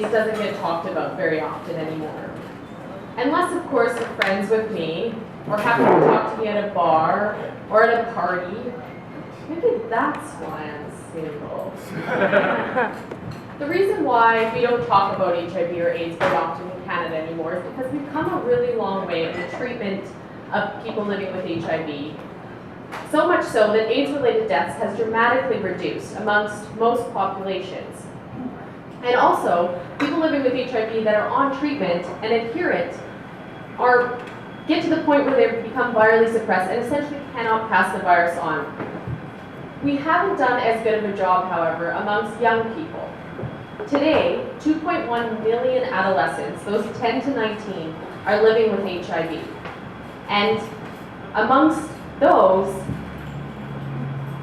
AIDS doesn't get talked about very often anymore. Unless, of course, you're friends with me, or happen to talk to me at a bar, or at a party. Maybe that's why I'm single. The reason why we don't talk about HIV or AIDS very often in Canada anymore is because we've come a really long way in the treatment of people living with HIV. So much so that AIDS-related deaths has dramatically reduced amongst most populations. And also, people living with HIV that are on treatment and adherent get to the point where they become virally suppressed and essentially cannot pass the virus on. We haven't done as good of a job, however, amongst young people. Today, 2.1 million adolescents, those 10 to 19, are living with HIV. And amongst those,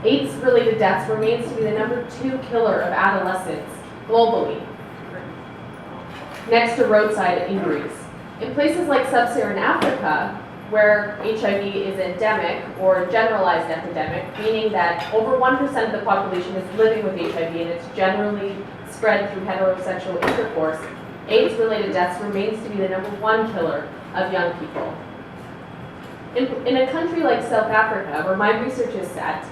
AIDS-related deaths remains to be the #2 killer of adolescents globally, next to roadside injuries. In places like sub-Saharan Africa, where HIV is endemic or generalized epidemic, meaning that over 1% of the population is living with HIV and it's generally spread through heterosexual intercourse, AIDS-related deaths remains to be the #1 killer of young people. In a country like South Africa, where my research is set,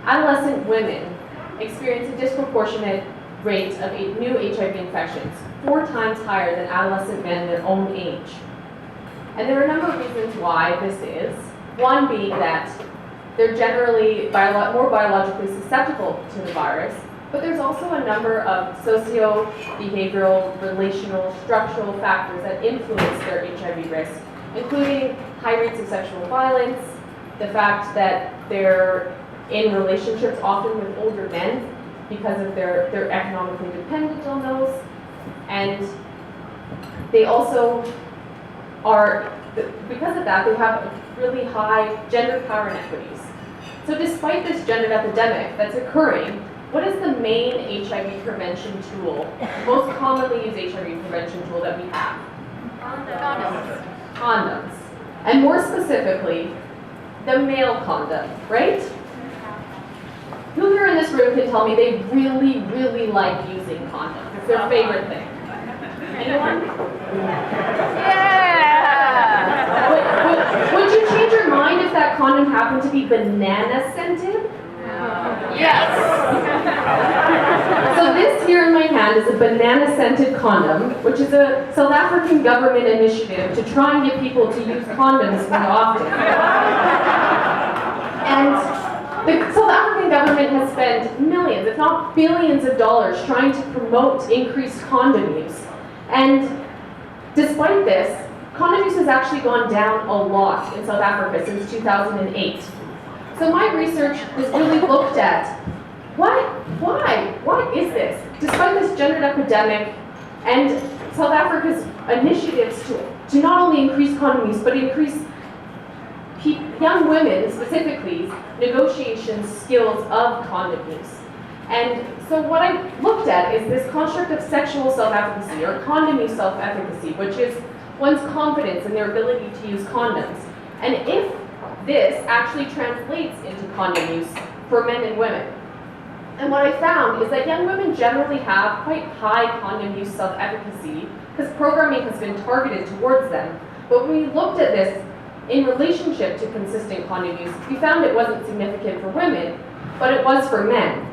adolescent women experience a disproportionate rate of new HIV infections, 4 times higher than adolescent men their own age. And there are a number of reasons why this is. One being that they're generally more biologically susceptible to the virus, but there's also a number of socio-behavioral, relational, structural factors that influence their HIV risk, including high rates of sexual violence, the fact that they're in relationships often with older men because of they're economically dependent on those, and they also are, because of that, they have really high gender power inequities. So despite this gender epidemic that's occurring, what is the main HIV prevention tool, most commonly used HIV prevention tool that we have? Condoms. Condoms. And more specifically, the male condom, right? Who here in this room can tell me they really, really like using condoms? It's their favorite thing. Anyone? Yeah! Would you change your mind if that condom happened to be banana scented? Yes! So this here in my hand is a banana scented condom, which is a South African government initiative to try and get people to use condoms more often. And the South African government has spent millions, if not billions of dollars trying to promote increased condom use. And despite this, condom use has actually gone down a lot in South Africa since 2008. So my research has really looked at why is this? Despite this gendered epidemic and South Africa's initiatives to not only increase condom use, but increase young women, specifically, negotiation skills of condom use. And so what I looked at is this construct of sexual self-efficacy, or condom use self-efficacy, which is one's confidence in their ability to use condoms. And if this actually translates into condom use for men and women. And what I found is that young women generally have quite high condom use self-efficacy because programming has been targeted towards them. But when we looked at this in relationship to consistent condom use, we found it wasn't significant for women, but it was for men.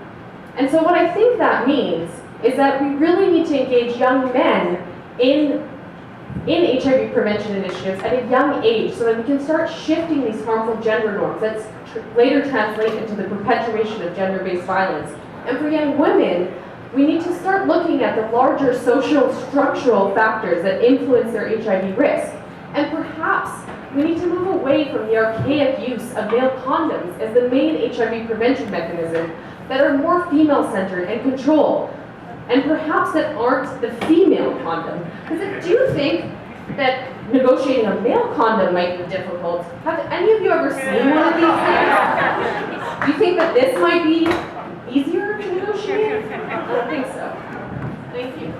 And so what I think that means is that we really need to engage young men in HIV prevention initiatives at a young age so that we can start shifting these harmful gender norms that later translate into the perpetuation of gender-based violence. And for young women, we need to start looking at the larger social structural factors that influence their HIV risk. And perhaps we need to move away from the archaic use of male condoms as the main HIV prevention mechanism that are more female-centered and controlled, and perhaps that aren't the female condom. Because do you think that negotiating a male condom might be difficult? Have any of you ever seen one of these things? Do you think that this might be easier to negotiate? I don't think so. Thank you.